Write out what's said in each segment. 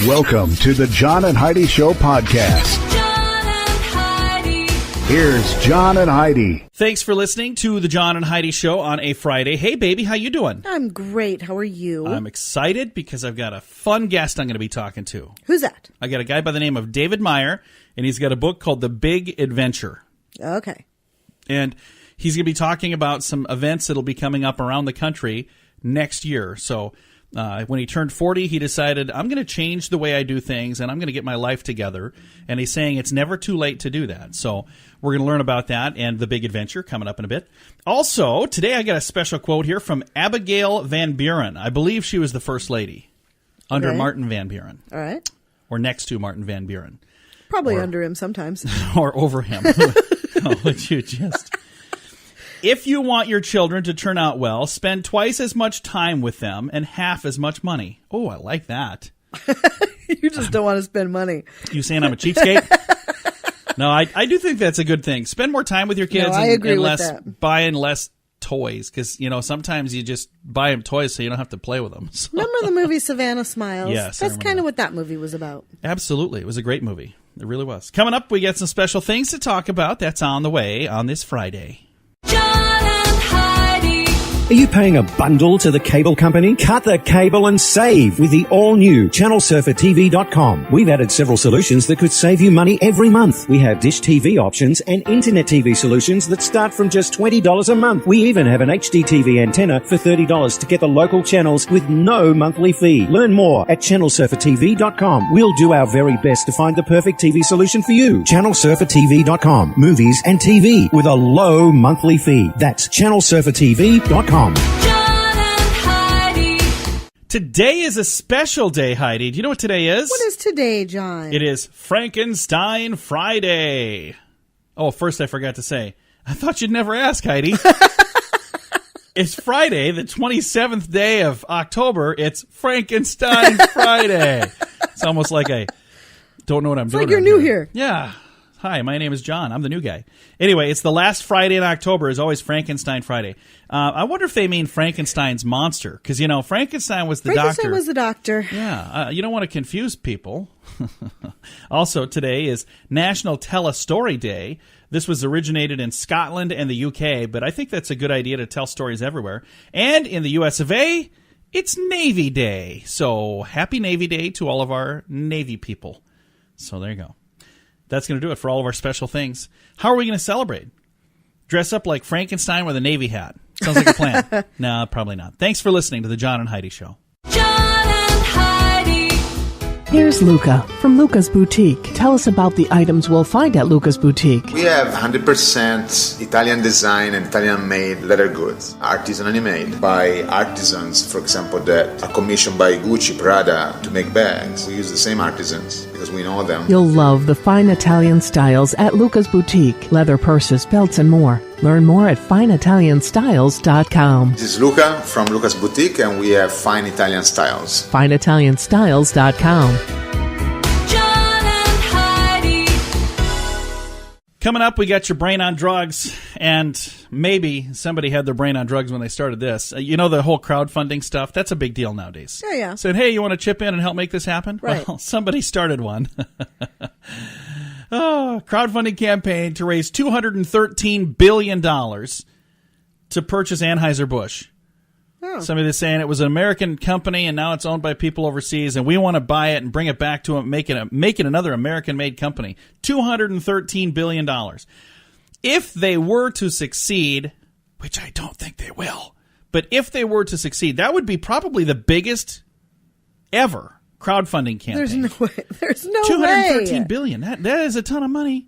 Welcome to the John and Heidi Show podcast. John and Heidi. Here's John and Heidi. Thanks for listening to the John and Heidi Show on a Friday. Hey, baby, how you doing? I'm great. How are you? I'm excited because I've got a fun guest I'm going to be talking to. Who's that? I got a guy by the name of David Meyer, and he's got a book called The Big Adventure. Okay. And he's going to be talking about some events that'll be coming up around the country next year. So when he turned 40, he decided, I'm going to change the way I do things, and I'm going to get my life together. And he's saying it's never too late to do that. So we're going to learn about that and The Big Adventure coming up in a bit. Also, today I got a special quote here from Abigail Van Buren. I believe she was the first lady under Okay. Martin Van Buren. All right. Or next to Martin Van Buren. Probably under him sometimes. Or over him. Oh, would you just... If you want your children to turn out well, spend twice as much time with them and half as much money. Oh, I like that. You just don't want to spend money. You saying I'm a cheapskate? No, I do think that's a good thing. Spend more time with your kids I agree and with less that. buying less toys because, sometimes you just buy them toys so you don't have to play with them. So. Remember the movie Savannah Smiles? Yes, I That's remember kind that. of what that movie was about. Absolutely. It was a great movie. It really was. Coming up, we got some special things to talk about. That's on the way on this Friday. John and Heidi. Are you paying a bundle to the cable company? Cut the cable and save with the all-new ChannelSurferTV.com. We've added several solutions that could save you money every month. We have Dish TV options and Internet TV solutions that start from just $20 a month. We even have an HD TV antenna for $30 to get the local channels with no monthly fee. Learn more at ChannelSurferTV.com. We'll do our very best to find the perfect TV solution for you. ChannelSurferTV.com. Movies and TV with a low monthly fee. That's ChannelSurferTV.com. John and Heidi. Today is a special day, Heidi. Do you know what today is? What is today, John? It is Frankenstein Friday. Oh, first I forgot to say, I thought you'd never ask, Heidi. It's Friday, the 27th day of October. It's Frankenstein Friday. It's almost like I don't know what I'm doing. like you're around new here. Yeah. Hi, my name is John. I'm the new guy. Anyway, it's the last Friday in October is always Frankenstein Friday. I wonder if they mean Frankenstein's monster. Because, Frankenstein was the Frankenstein doctor. was the doctor. Yeah, you don't want to confuse people. Also, today is National Tell a Story Day. This was originated in Scotland and the UK, but I think that's a good idea to tell stories everywhere. And in the US of A, it's Navy Day. So happy Navy Day to all of our Navy people. So there you go. That's going to do it for all of our special things. How are we going to celebrate? Dress up like Frankenstein with a Navy hat. Sounds like a plan. No, probably not. Thanks for listening to the John and Heidi Show. John and Heidi. Here's Luca from Luca's Boutique. Tell us about the items we'll find at Luca's Boutique. We have 100% Italian design and Italian made leather goods, artisanally made by artisans, for example, that are commissioned by Gucci, Prada to make bags. We use the same artisans because we know them. You'll love the fine Italian styles at Luca's Boutique. Leather purses, belts, and more. Learn more at fineitalianstyles.com. This is Luca from Luca's Boutique, and we have fine Italian styles. fineitalianstyles.com. John and Heidi. Coming up, we got your brain on drugs, and maybe somebody had their brain on drugs when they started this. The whole crowdfunding stuff, that's a big deal nowadays. Yeah. Said, hey, you want to chip in and help make this happen? Right. Well, somebody started one. Crowdfunding campaign to raise $213 billion to purchase Anheuser-Busch. Oh. Somebody that's saying it was an American company and now it's owned by people overseas, and we want to buy it and bring it back to them, make it another American-made company. $213 billion. If they were to succeed, which I don't think they will, but if they were to succeed, that would be probably the biggest ever crowdfunding campaign. There's no way. There's no $213 way. billion. That is a ton of money.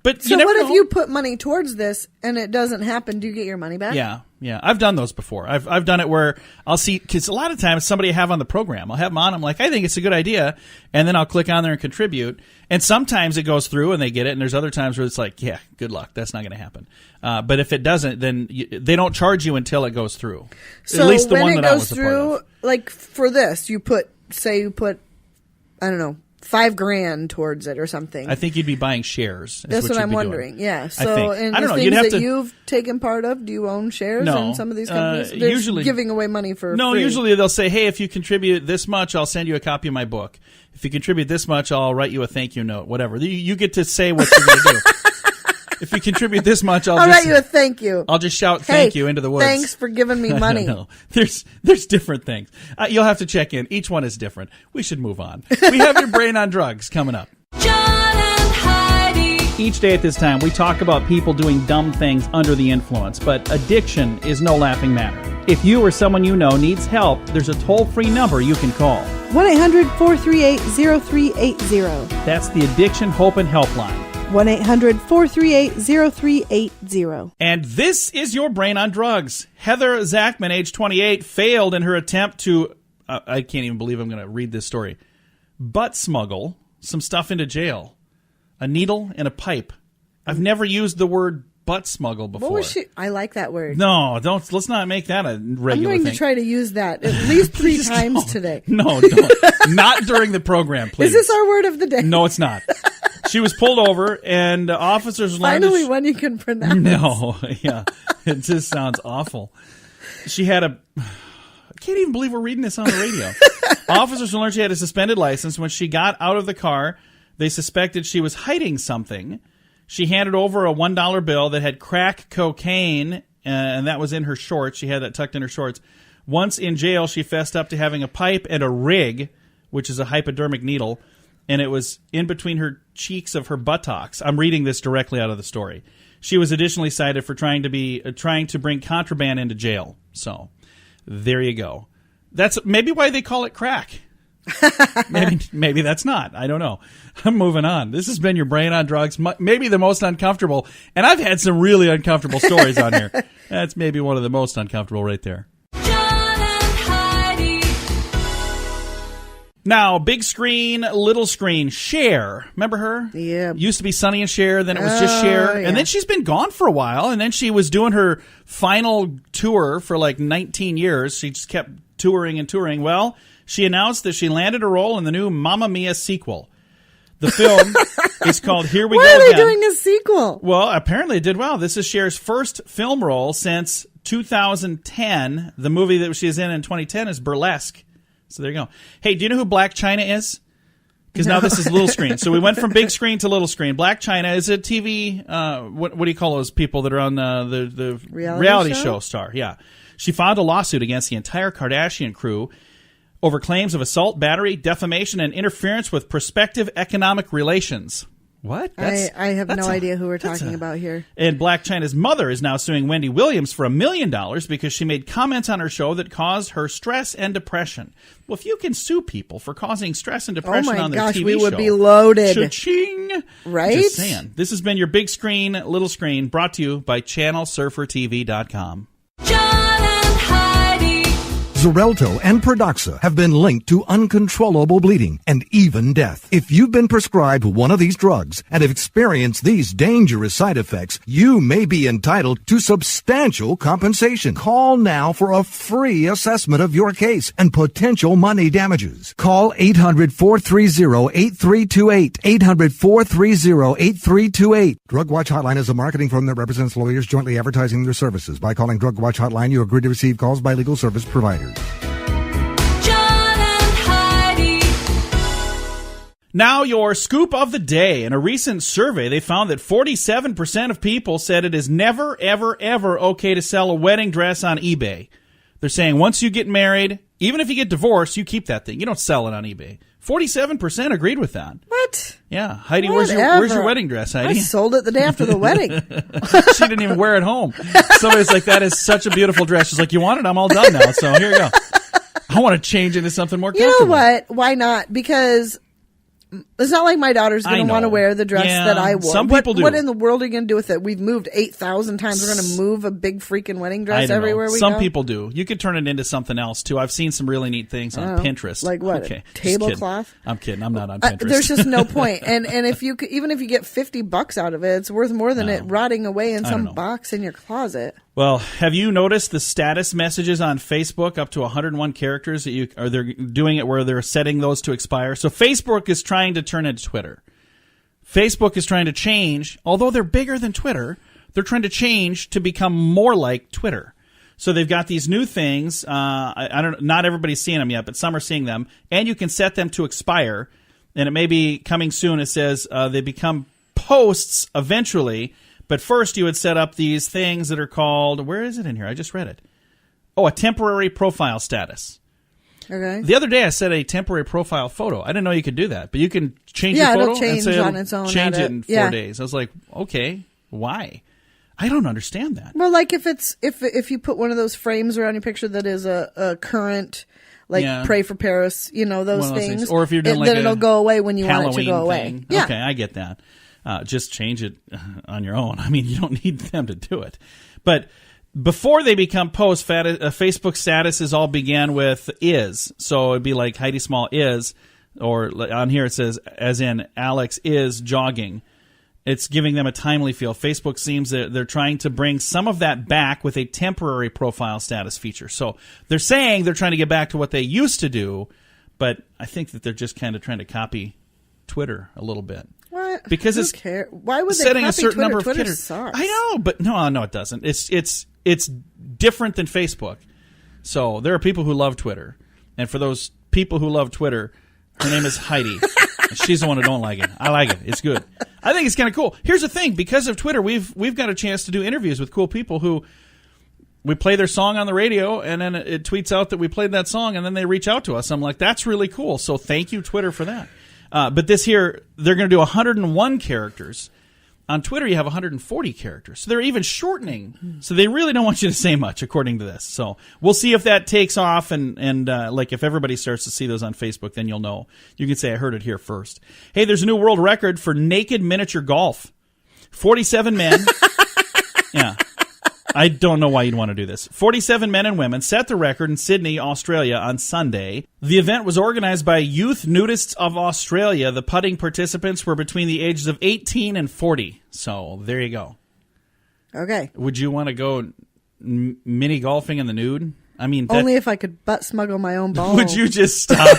But So you never what if know. you put money towards this and it doesn't happen? Do you get your money back? Yeah. I've done those before. I've done it where I'll see, because a lot of times somebody I have on the program, I'll have them on, I'm like, I think it's a good idea, and then I'll click on there and contribute, and sometimes it goes through and they get it, and there's other times where it's like, yeah, good luck, that's not going to happen. But if it doesn't, then they don't charge you until it goes through. So at least the when one it that I goes was a part through, of. like for this, you put, I don't know, $5,000 towards it or something. I think you'd be buying shares. That's what you'd I'm be wondering. doing. Yeah. I So, think. and I don't the know. You'd things have that to- you've taken part of, do you own shares No. in some of these companies? They're usually- giving away money for No, free. usually they'll say, hey, if you contribute this much, I'll send you a copy of my book. If you contribute this much, I'll write you a thank you note, whatever. You get to say what you're going to do. If you contribute this much, I'll write you a thank you. I'll just shout Hey, thank you into the woods. Thanks for giving me money. No, there's different things. You'll have to check in. Each one is different. We should move on. We have your brain on drugs coming up. John and Heidi. Each day at this time, we talk about people doing dumb things under the influence, but addiction is no laughing matter. If you or someone you know needs help, there's a toll-free number you can call. 1-800-438-0380. That's the Addiction Hope and Helpline. 1-800-438-0380. And this is your brain on drugs. Heather Zachman, age 28, failed in her attempt to, I can't even believe I'm going to read this story, butt smuggle some stuff into jail. A needle and a pipe. I've never used the word butt smuggle before. What was she? I like that word. No, let's not make that a regular I'm going thing. to try to use that at least 3 Please times don't. today. No, don't. Not during the program, please. Is this our word of the day? No, it's not. She was pulled over, and officers learned Finally, one you can pronounce. No, yeah. It just sounds awful. She had I can't even believe we're reading this on the radio. Officers learned she had a suspended license. When she got out of the car, they suspected she was hiding something. She handed over a $1 bill that had crack cocaine, and that was in her shorts. She had that tucked in her shorts. Once in jail, she fessed up to having a pipe and a rig, which is a hypodermic needle, and it was in between her cheeks of her buttocks. I'm reading this directly out of the story. She was additionally cited for trying to bring contraband into jail. So, there you go. That's maybe why they call it crack. Maybe that's not. I don't know. I'm moving on. This has been your brain on drugs, maybe the most uncomfortable. And I've had some really uncomfortable stories on here. That's maybe one of the most uncomfortable right there. John and Heidi. Now, big screen, little screen, Cher. Remember her? Yeah. Used to be Sonny and Cher, then it was just Cher. yeah. And then she's been gone for a while, and then she was doing her final tour for like 19 years. She just kept touring and touring. Well, she announced that she landed a role in the new Mamma Mia sequel. The film is called Here We Why Go are they Again. doing a sequel? Well, apparently it did well. This is Cher's first film role since 2010. The movie that she is in 2010 is Burlesque. So there you go. Hey, do you know who Black China is? Because now this is little screen. So we went from big screen to little screen. Black China is a TV, what do you call those people that are on the reality show star? Yeah. She filed a lawsuit against the entire Kardashian crew over claims of assault, battery, defamation, and interference with prospective economic relations. What? I have no idea who we're talking about here. And Blac Chyna's mother is now suing Wendy Williams for $1 million because she made comments on her show that caused her stress and depression. Well, if you can sue people for causing stress and depression on their TV show, we would be loaded. Cha-ching! Right? Just saying. This has been your big screen, little screen, brought to you by ChannelSurferTV.com. John and Heidi. Xarelto and Pradaxa have been linked to uncontrollable bleeding and even death. If you've been prescribed one of these drugs and have experienced these dangerous side effects, you may be entitled to substantial compensation. Call now for a free assessment of your case and potential money damages. Call 800-430-8328. 800-430-8328. Drug Watch Hotline is a marketing firm that represents lawyers jointly advertising their services. By calling Drug Watch Hotline, you agree to receive calls by legal service providers. John and Heidi. Now, your scoop of the day. In a recent survey, they found that 47% of people said it is never, ever, ever okay to sell a wedding dress on eBay. They're saying once you get married, even if you get divorced, you keep that thing. You don't sell it on eBay. 47% agreed with that. What? Yeah. Heidi, where's your Whatever. wedding dress, Heidi? I sold it the day after the wedding. She didn't even wear it home. Somebody's like, that is such a beautiful dress. She's like, you want it? I'm all done now. So here you go. I want to change into something more You comfortable. know what? Why not? Because It's not like my daughter's I going to want to know. wear the dress Yeah, that I wore. some What- people do. What in the world are you going to do with it? We've moved 8,000 times. We're going to move a big freaking wedding I dress don't everywhere know. we Some go? people do. You could turn it into something else too. I've seen some really neat things on Pinterest. Like what? Okay, just Tablecloth? kidding. I'm kidding. I'm not on Pinterest. There's just no point. And if you could, even if you get $50 out of it, it's worth more than it rotting away in I don't some know. box in your closet. Well, have you noticed the status messages on Facebook up to 101 characters that they're doing it where they're setting those to expire? So Facebook is trying to turn into Twitter. Facebook is trying to change, although they're bigger than Twitter, they're trying to change to become more like Twitter. So they've got these new things. I don't. Not everybody's seeing them yet, but some are seeing them, and you can set them to expire. And it may be coming soon. It says they become posts eventually, but first you would set up these things that are called. Where is it in here? I just read it. Oh, a temporary profile status. Okay. The other day I set a temporary profile photo. I didn't know you could do that, but you can change Yeah, your it'll photo and change say on it'll its own change at it it. in 4 Yeah. days. I was like, okay, why? I don't understand that. Well, like if you put one of those frames around your picture that is a current, like Yeah. Pray for Paris, those One of those things. Or if you're doing like then a it'll go away when you want it Halloween to go away. thing. Yeah. Okay, I get that. Just change it on your own. I mean, you don't need them to do it. But before they become posts, Facebook statuses all began with is. So it'd be like Heidi Small is, or on here it says, as in Alex is jogging. It's giving them a timely feel. Facebook seems that they're trying to bring some of that back with a temporary profile status feature. So they're saying they're trying to get back to what they used to do, but I think that they're just kind of trying to copy Twitter a little bit. What? Because Who it's cares? Why would they setting copy a certain Twitter? number of Twitter Twitter. sucks. I know, but no, it doesn't. It's different than Facebook. So there are people who love Twitter, and for those people who love Twitter, her name is Heidi. And she's the one who don't like it. I like it. It's good. I think it's kind of cool. Here's the thing: because of Twitter, we've got a chance to do interviews with cool people who we play their song on the radio, and then it tweets out that we played that song, and then they reach out to us. I'm like, that's really cool. So thank you, Twitter, for that. But this here, they're going to do 101 characters. On Twitter, you have 140 characters. So they're even shortening. So they really don't want you to say much, according to this. So we'll see if that takes off. And like if everybody starts to see those on Facebook, then you'll know. You can say, I heard it here first. Hey, there's a new world record for naked miniature golf. 47 men. Yeah. I don't know why you'd want to do this. 47 men and women set the record in Sydney, Australia on Sunday. The event was organized by Youth Nudists of Australia. The putting participants were between the ages of 18 and 40. So there you go. Okay. Would you want to go mini golfing in the nude? I mean, Only if I could butt smuggle my own ball. would you just stop?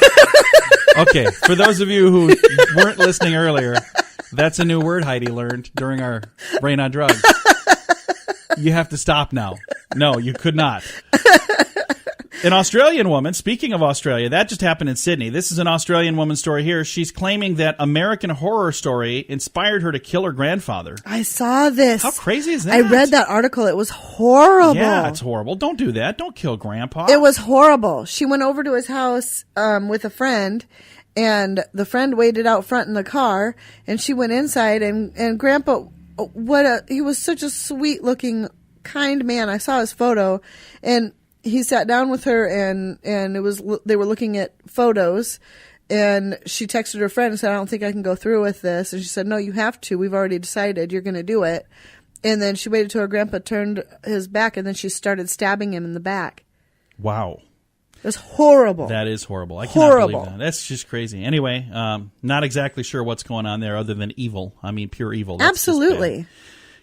Okay, for those of you who weren't listening earlier, that's a new word Heidi learned during our Brain on Drugs. You have to stop now. No, you could not. An Australian woman, speaking of Australia, that just happened in Sydney. This is an Australian woman's story here. She's claiming that American Horror Story inspired her to kill her grandfather. I saw this. How crazy is that? I read that article. It was horrible. Yeah, it's horrible. Don't do that. Don't kill Grandpa. It was horrible. She went over to his house with a friend, and the friend waited out front in the car, and she went inside, and Grandpa, he was such a sweet looking, kind man. I saw his photo, and he sat down with her, and they were looking at photos, and she texted her friend and said, I don't think I can go through with this. And she said, no, you have to. We've already decided you're going to do it. And then she waited till her grandpa turned his back, and then she started stabbing him in the back. Wow. It was horrible. That is horrible. I cannot believe that. That's just crazy. Anyway, not exactly sure what's going on there other than evil. I mean, pure evil. That's Absolutely.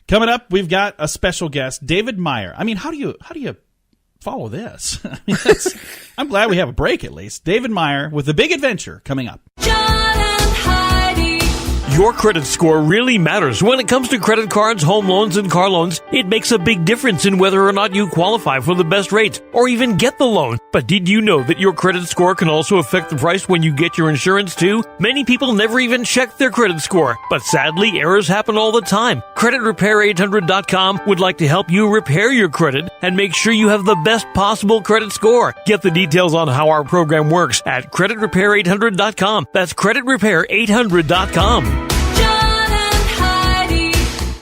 Coming up, we've got a special guest, David Meyer. I mean, how do you follow this? I mean, I'm glad we have a break at least. David Meyer with The Big Adventure coming up. John and Heidi. Your credit score really matters when it comes to credit cards, home loans, and car loans. It makes a big difference in whether or not you qualify for the best rates or even get the loan. But did you know that your credit score can also affect the price when you get your insurance too? Many people never even check their credit score, but sadly, errors happen all the time. CreditRepair800.com would like to help you repair your credit and make sure you have the best possible credit score. Get the details on how our program works at CreditRepair800.com. That's CreditRepair800.com.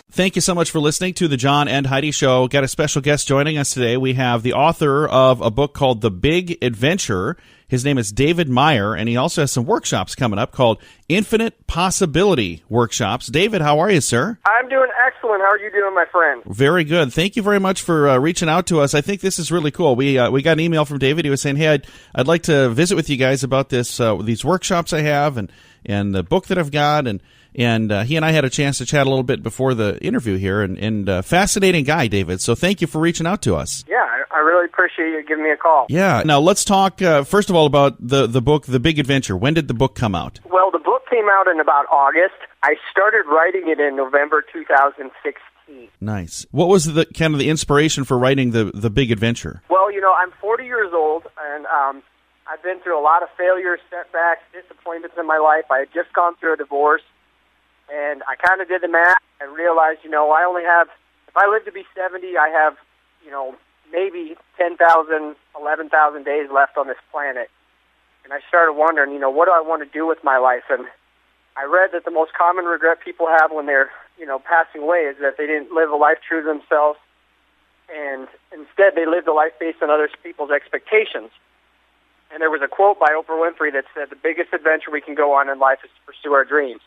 Thank you so much for listening to the John and Heidi Show. Got a special guest joining us today. We have the author of a book called The Big Adventure. His name is David Meyer, and he also has some workshops coming up called Infinite Possibility Workshops. David, how are you, sir? I'm doing excellent. How are you doing, my friend? Very good. Thank you very much for reaching out to us. I think this is really cool. We got an email from David. He was saying, "Hey, I'd like to visit with you guys about this these workshops I have and the book that I've got." And he and I had a chance to chat a little bit before the interview here. And fascinating guy, David. So thank you for reaching out to us. Yeah, I really appreciate you giving me a call. Yeah. Now let's talk first of all about the book, The Big Adventure. When did the book come out? Well, the book came out in about August. I started writing it in November 2016. Nice. What was the kind of the inspiration for writing the Big Adventure? Well, I'm 40 years old, and I've been through a lot of failures, setbacks, disappointments in my life. I had just gone through a divorce, and I kind of did the math and realized, I only have, if I live to be 70, I have, maybe 10,000, 11,000 days left on this planet. And I started wondering, what do I want to do with my life? And I read that the most common regret people have when they're, passing away is that they didn't live a life true to themselves, and instead they lived a life based on other people's expectations. And there was a quote by Oprah Winfrey that said, "The biggest adventure we can go on in life is to pursue our dreams."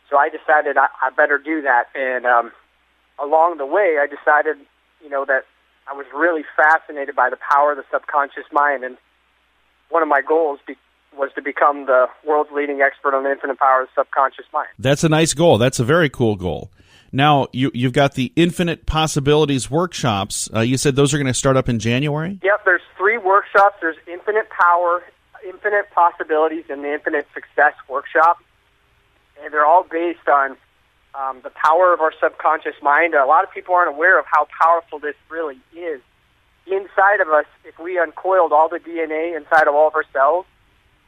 So I decided I better do that. And along the way, I decided, that I was really fascinated by the power of the subconscious mind. And one of my goals was to become the world's leading expert on the infinite power of the subconscious mind. That's a nice goal. That's a very cool goal. Now, you've got the Infinite Possibilities workshops. You said those are going to start up in January? Yep, there's 3 workshops. There's Infinite Power, Infinite Possibilities, and the Infinite Success workshop. And they're all based on the power of our subconscious mind. A lot of people aren't aware of how powerful this really is. Inside of us, if we uncoiled all the DNA inside of all of our cells,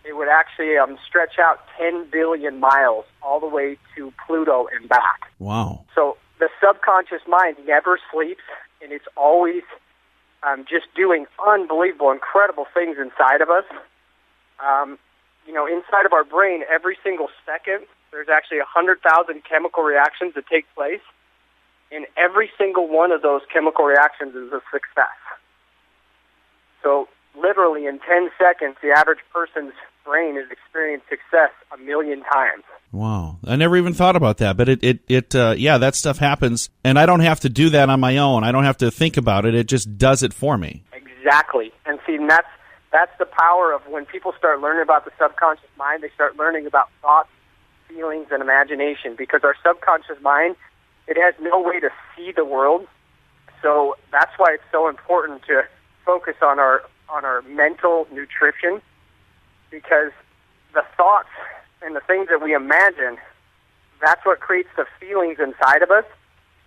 it would actually stretch out 10 billion miles all the way to Pluto and back. Wow. So the subconscious mind never sleeps, and it's always just doing unbelievable, incredible things inside of us. Inside of our brain, every single second, there's actually 100,000 chemical reactions that take place, and every single one of those chemical reactions is a success. So literally in 10 seconds, the average person's brain has experienced success 1,000,000 times. Wow. I never even thought about that, but yeah, that stuff happens, and I don't have to do that on my own. I don't have to think about it. It just does it for me. Exactly. And see, that's the power of when people start learning about the subconscious mind, they start learning about thoughts, feelings, and imagination, because our subconscious mind, it has no way to see the world. So that's why it's so important to focus on our mental nutrition, because the thoughts and the things that we imagine, that's what creates the feelings inside of us.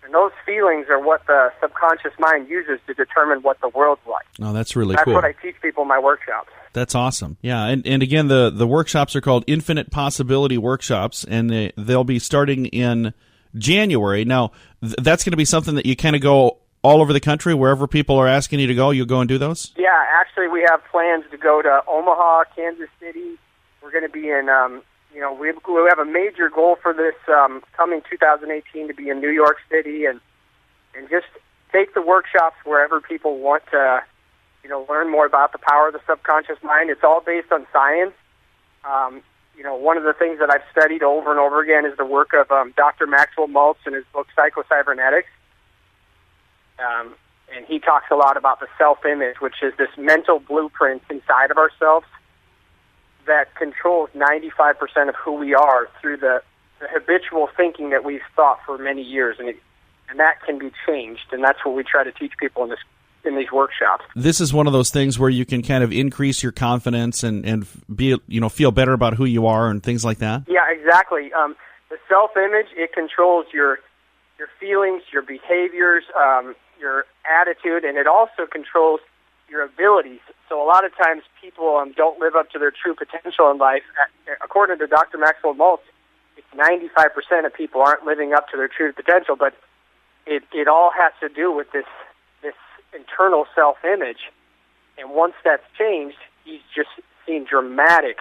And those feelings are what the subconscious mind uses to determine what the world's like. Oh, that's really That's cool. what I teach people in my workshops. That's awesome. Yeah, and again, the workshops are called Infinite Possibility Workshops, and they'll be starting in January. Now, that's going to be something that you kind of go all over the country, wherever people are asking you to go, you'll go and do those? Yeah, actually, we have plans to go to Omaha, Kansas City. We're going to be in, we have a major goal for this coming 2018 to be in New York City and just take the workshops wherever people want to, learn more about the power of the subconscious mind. It's all based on science. One of the things that I've studied over and over again is the work of Dr. Maxwell Maltz in his book Psycho-Cybernetics. And he talks a lot about the self-image, which is this mental blueprint inside of ourselves that controls 95% of who we are through the habitual thinking that we've thought for many years, and that can be changed, and that's what we try to teach people in these workshops. This is one of those things where you can kind of increase your confidence and be feel better about who you are and things like that. Yeah, exactly. The self-image, it controls your feelings, your behaviors, your attitude, and it also controls your abilities. So a lot of times people don't live up to their true potential in life. According to Dr. Maxwell Maltz, it's 95% of people aren't living up to their true potential, but it all has to do with this internal self-image. And once that's changed, he's just seen dramatic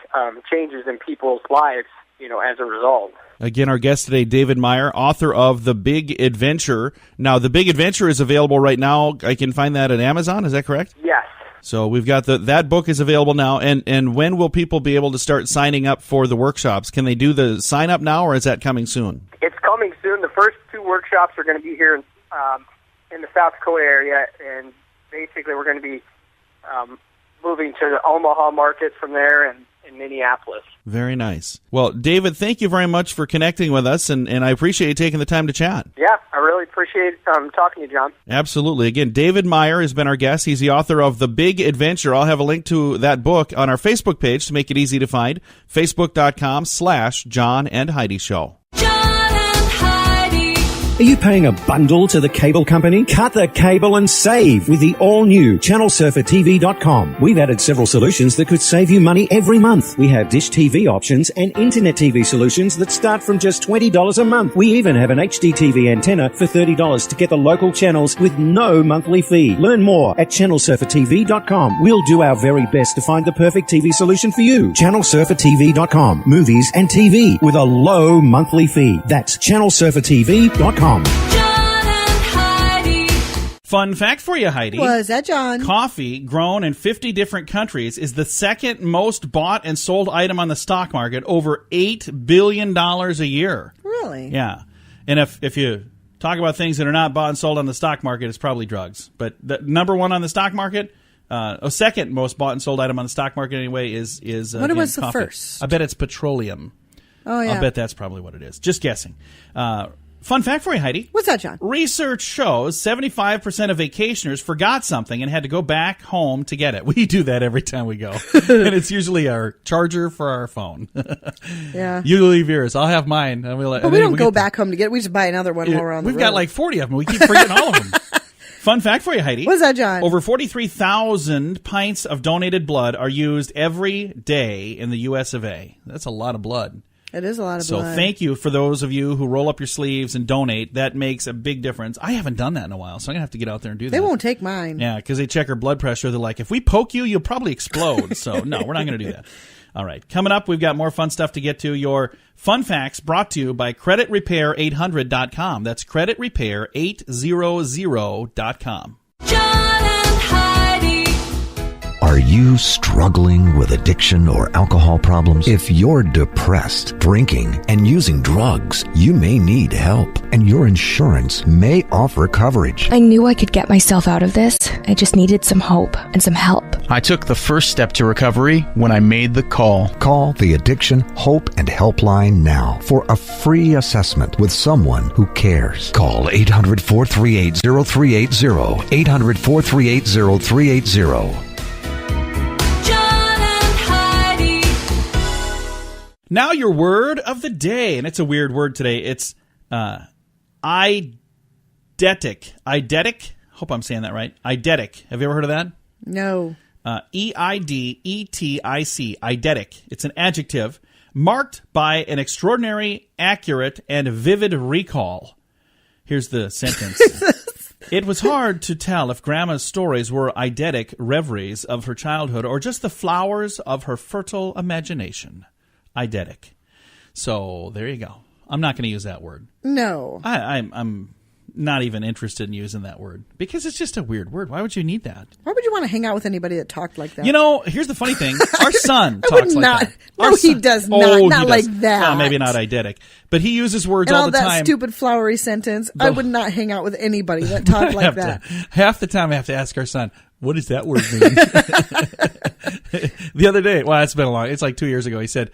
changes in people's lives, as a result. Again, our guest today, David Meyer, author of The Big Adventure. Now, The Big Adventure is available right now. I can find that at Amazon. Is that correct? Yes. So we've got that book is available now. And when will people be able to start signing up for the workshops? Can they do the sign up now, or is that coming soon? It's coming soon. The first 2 workshops are going to be here in the South Dakota area, and basically we're going to be moving to the Omaha market from there and in Minneapolis. Very nice. Well, David, thank you very much for connecting with us, and I appreciate you taking the time to chat. Yeah, I really appreciate talking to you, John. Absolutely. Again, David Meyer has been our guest. He's the author of The Big Adventure. I'll have a link to that book on our Facebook page to make it easy to find, facebook.com/John and Heidi Show. Are you paying a bundle to the cable company? Cut the cable and save with the all-new ChannelSurferTV.com. We've added several solutions that could save you money every month. We have dish TV options and internet TV solutions that start from just $20 a month. We even have an HD TV antenna for $30 to get the local channels with no monthly fee. Learn more at ChannelSurferTV.com. We'll do our very best to find the perfect TV solution for you. ChannelSurferTV.com. Movies and TV with a low monthly fee. That's ChannelSurferTV.com. Fun fact for you, Heidi. What is that, John? Coffee grown in 50 different countries is the second most bought and sold item on the stock market, over $8 billion a year. Really? Yeah. And if you talk about things that are not bought and sold on the stock market, it's probably drugs. But the number one on the stock market, second most bought and sold item on the stock market anyway is what was the coffee. first? I bet it's petroleum. Oh, yeah. I'll bet that's probably what it is. Just guessing. Fun fact for you, Heidi. What's that, John? Research shows 75% of vacationers forgot something and had to go back home to get it. We do that every time we go. And it's usually our charger for our phone. Yeah. You leave yours. I'll have mine. But we don't go back home to get it. We just buy another one while we're on the road. We've got like 40 of them. We keep forgetting all of them. Fun fact for you, Heidi. What's that, John? Over 43,000 pints of donated blood are used every day in the US of A. That's a lot of blood. It is a lot of blood. So thank you for those of you who roll up your sleeves and donate. That makes a big difference. I haven't done that in a while, so I'm going to have to get out there and do that. They won't take mine. Yeah, because they check our blood pressure. They're like, if we poke you, you'll probably explode. So, no, we're not going to do that. All right. Coming up, we've got more fun stuff to get to. Your fun facts brought to you by CreditRepair800.com. That's CreditRepair800.com. Are you struggling with addiction or alcohol problems? If you're depressed, drinking, and using drugs, you may need help, and your insurance may offer coverage. I knew I could get myself out of this. I just needed some hope and some help. I took the first step to recovery when I made the call. Call the Addiction Hope and Helpline now for a free assessment with someone who cares. Call 800-438-0380, 800-438-0380. Now your word of the day, and it's a weird word today. It's eidetic. Eidetic? Hope I'm saying that right. Eidetic. Have you ever heard of that? No. E-I-D-E-T-I-C. Eidetic. It's an adjective marked by an extraordinary, accurate, and vivid recall. Here's the sentence. It was hard to tell if Grandma's stories were eidetic reveries of her childhood or just the flowers of her fertile imagination. Eidetic. So there you go. I'm not going to use that word. No. I'm not even interested in using that word because it's just a weird word. Why would you need that? Why would you want to hang out with anybody that talked like that? You know, here's the funny thing. Our son talks like that. No, he does not. Not like that. Well, maybe not eidetic. But he uses words and all the time. that stupid flowery sentence. I would not hang out with anybody that talked like that. Half the time I have to ask our son, what does that word mean? The other day, well, it's been it's like 2 years ago, he said,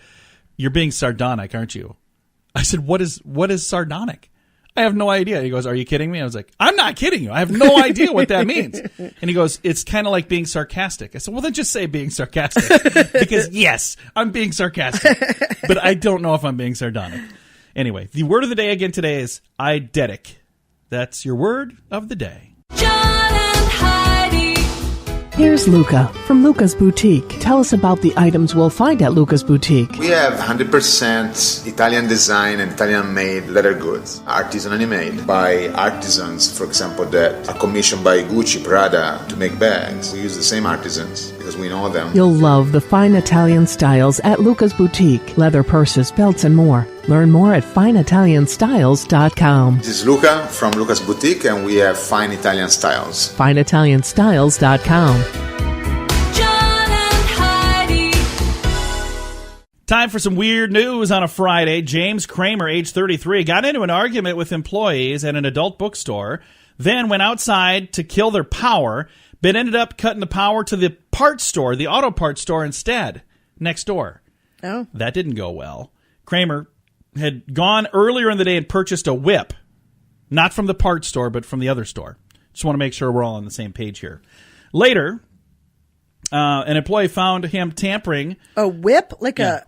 "You're being sardonic, aren't you?" I said, what is sardonic? I have no idea. He goes, "Are you kidding me?" I was like, "I'm not kidding you. I have no idea what that means." And he goes, "It's kind of like being sarcastic." I said, "Well, then just say being sarcastic." Because yes, I'm being sarcastic. But I don't know if I'm being sardonic. Anyway, the word of the day again today is eidetic. That's your word of the day. Here's Luca from Luca's Boutique. Tell us about the items we'll find at Luca's Boutique. We have 100% Italian design and Italian made leather goods, artisanally made by artisans, for example, that are commissioned by Gucci, Prada to make bags. We use the same artisans because we know them. You'll love the fine Italian styles at Luca's Boutique. Leather purses, belts, and more. Learn more at fineitalianstyles.com. This is Luca from Luca's Boutique, and we have fine Italian styles. fineitalianstyles.com. Time for some weird news on a Friday. James Kramer, age 33, got into an argument with employees at an adult bookstore, then went outside to kill their power, but ended up cutting the power to the parts store, the auto parts store instead, next door. Oh. That didn't go well. Kramer had gone earlier in the day and purchased a whip, not from the parts store, but from the other store. Just want to make sure we're all on the same page here. Later, an employee found him tampering. A whip? Like a...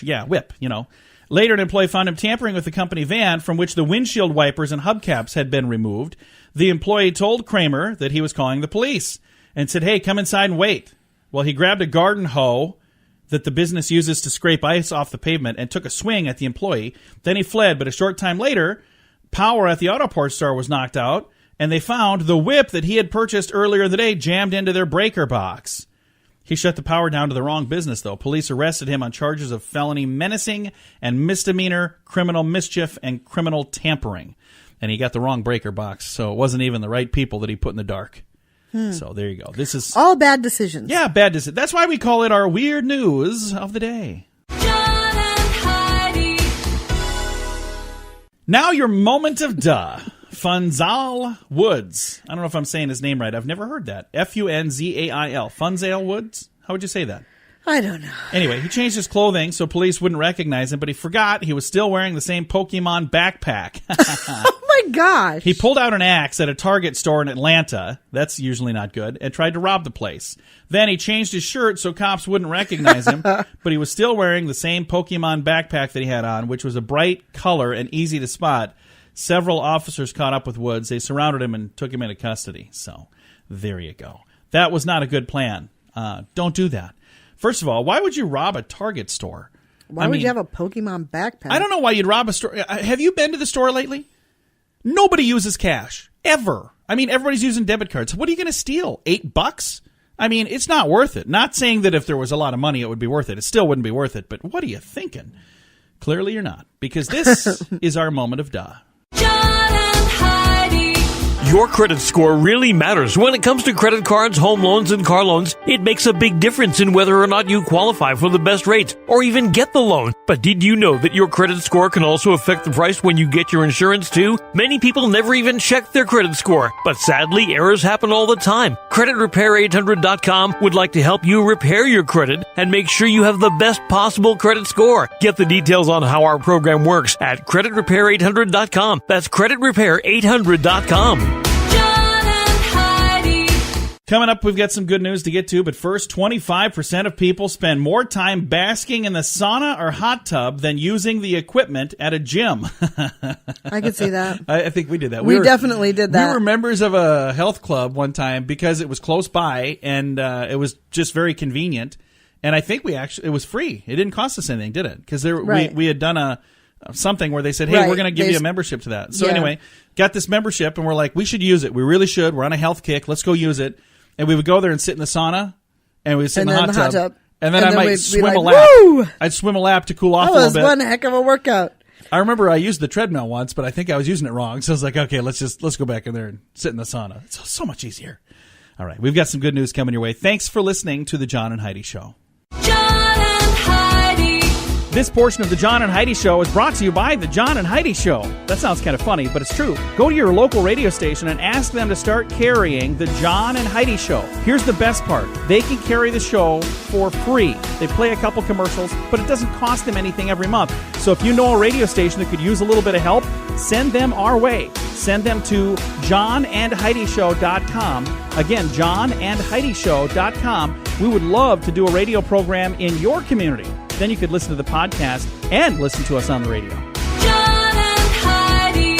Yeah, whip, you know. Later, an employee found him tampering with the company van from which the windshield wipers and hubcaps had been removed. The employee told Kramer that he was calling the police and said, hey, come inside and wait. Well, he grabbed a garden hoe that the business uses to scrape ice off the pavement and took a swing at the employee. Then he fled, but a short time later, power at the auto parts store was knocked out, and they found the whip that he had purchased earlier in the day jammed into their breaker box. He shut the power down to the wrong business, though. Police arrested him on charges of felony menacing and misdemeanor criminal mischief and criminal tampering. And he got the wrong breaker box, so it wasn't even the right people that he put in the dark. So there you go. This is all bad decisions. Yeah, bad decisions. That's why we call it our weird news of the day. John and Heidi. Now your moment of duh. Funzal Woods. I don't know if I'm saying his name right. I've never heard that. Funzail. Funzal Woods? How would you say that? I don't know. Anyway, he changed his clothing so police wouldn't recognize him, but he forgot he was still wearing the same Pokemon backpack. Oh my gosh. He pulled out an axe at a Target store in Atlanta. That's usually not good. And tried to rob the place. Then he changed his shirt so cops wouldn't recognize him, but he was still wearing the same Pokemon backpack that he had on, which was a bright color and easy to spot. Several officers caught up with Woods. They surrounded him and took him into custody. So there you go. That was not a good plan. Don't do that. First of all, why would you rob a Target store? Why would you have a Pokemon backpack? I don't know why you'd rob a store. Have you been to the store lately? Nobody uses cash. Ever. I mean, everybody's using debit cards. What are you going to steal? $8? I mean, it's not worth it. Not saying that if there was a lot of money, it would be worth it. It still wouldn't be worth it. But what are you thinking? Clearly you're not. Because this is our moment of duh. John and Heidi. Your credit score really matters when it comes to credit cards, home loans, and car loans. It makes a big difference in whether or not you qualify for the best rates or even get the loan. But did you know that your credit score can also affect the price when you get your insurance too? Many people never even check their credit score, but sadly, errors happen all the time. CreditRepair800.com would like to help you repair your credit and make sure you have the best possible credit score. Get the details on how our program works at CreditRepair800.com. That's CreditRepair800.com. Coming up, we've got some good news to get to, but first, 25% of people spend more time basking in the sauna or hot tub than using the equipment at a gym. I could see that. I think we did that. We definitely did that. We were members of a health club one time because it was close by and it was just very convenient. And I think it was free. It didn't cost us anything, did it? Because we had done something where they said, hey, we're going to give you a membership to that. So anyway, got this membership and we're like, we should use it. We really should. We're on a health kick. Let's go use it. And we would go there and sit in the sauna, and we would sit in the hot tub. And then I might swim a lap. Woo! I'd swim a lap to cool off a little bit. That was one heck of a workout. I remember I used the treadmill once, but I think I was using it wrong. So I was like, okay, let's go back in there and sit in the sauna. It's so much easier. All right, we've got some good news coming your way. Thanks for listening to the John and Heidi Show. John and Heidi. This portion of the John and Heidi Show is brought to you by the John and Heidi Show. That sounds kind of funny, but it's true. Go to your local radio station and ask them to start carrying the John and Heidi Show. Here's the best part. They can carry the show for free. They play a couple commercials, but it doesn't cost them anything every month. So if you know a radio station that could use a little bit of help, send them our way. Send them to johnandheidishow.com. Again, johnandheidishow.com. We would love to do a radio program in your community. Then you could listen to the podcast and listen to us on the radio. John and Heidi.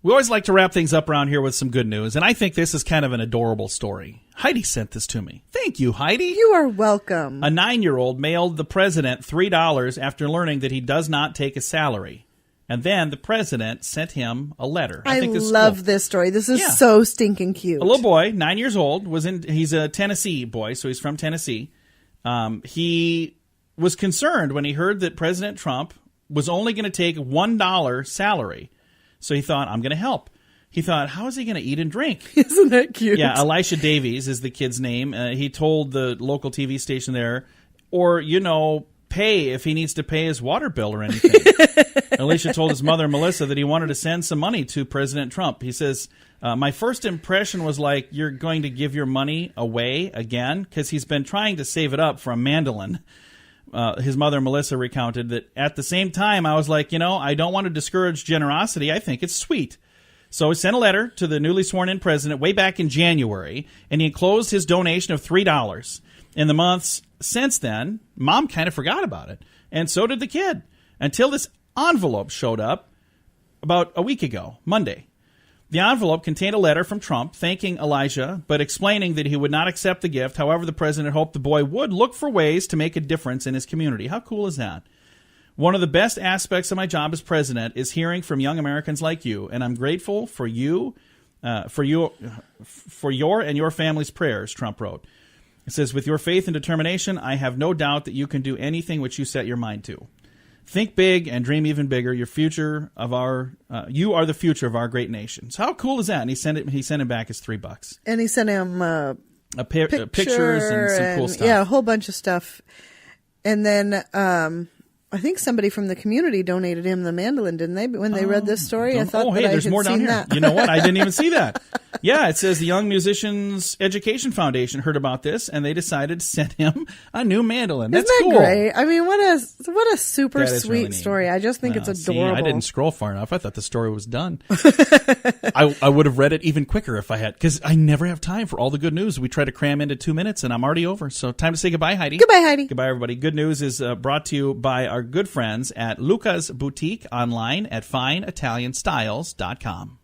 We always like to wrap things up around here with some good news, and I think this is kind of an adorable story. Heidi sent this to me. Thank you, Heidi. You are welcome. A 9-year-old mailed the president $3 after learning that he does not take a salary. And then the president sent him a letter. I think this love is cool. This story. This is so stinking cute. A little boy, 9 years old, he's a Tennessee boy, so he's from Tennessee. He was concerned when he heard that President Trump was only going to take $1 salary. So he thought, I'm going to help. He thought, how is he going to eat and drink? Isn't that cute? Yeah, Elisha Davies is the kid's name. He told the local TV station there, or, pay if he needs to pay his water bill or anything. Alicia told his mother, Melissa, that he wanted to send some money to President Trump. He says, my first impression was like, you're going to give your money away again? Because he's been trying to save it up for a mandolin. His mother, Melissa, recounted that at the same time, I was like, I don't want to discourage generosity. I think it's sweet. So he sent a letter to the newly sworn-in president way back in January, and he enclosed his donation of $3. In the months since then, Mom kind of forgot about it, and so did the kid, until this envelope showed up about a week ago, Monday. The envelope contained a letter from Trump thanking Elijah, but explaining that he would not accept the gift. However, the president hoped the boy would look for ways to make a difference in his community. How cool is that? One of the best aspects of my job as president is hearing from young Americans like you, and I'm grateful for your and your family's prayers, Trump wrote. It says, with your faith and determination, I have no doubt that you can do anything which you set your mind to. Think big and dream even bigger. You are the future of our great nation. So how cool is that? And he sent him back his $3. And he sent him pictures and some cool stuff. Yeah, a whole bunch of stuff. And then I think somebody from the community donated him the mandolin, didn't they? When they read this story, I thought that there's more down here. That. You know what? I didn't even see that. Yeah, it says the Young Musicians Education Foundation heard about this, and they decided to send him a new mandolin. That's Isn't that cool. great? I mean, what a super That is sweet really neat. story. I just think it's adorable. See, I didn't scroll far enough. I thought the story was done. I would have read it even quicker if I had, because I never have time for all the good news. We try to cram into 2 minutes, and I'm already over. So time to say goodbye, Heidi. Goodbye, Heidi. Goodbye, everybody. Good news is brought to you by our good friends at Luca's Boutique online at fineitalianstyles.com.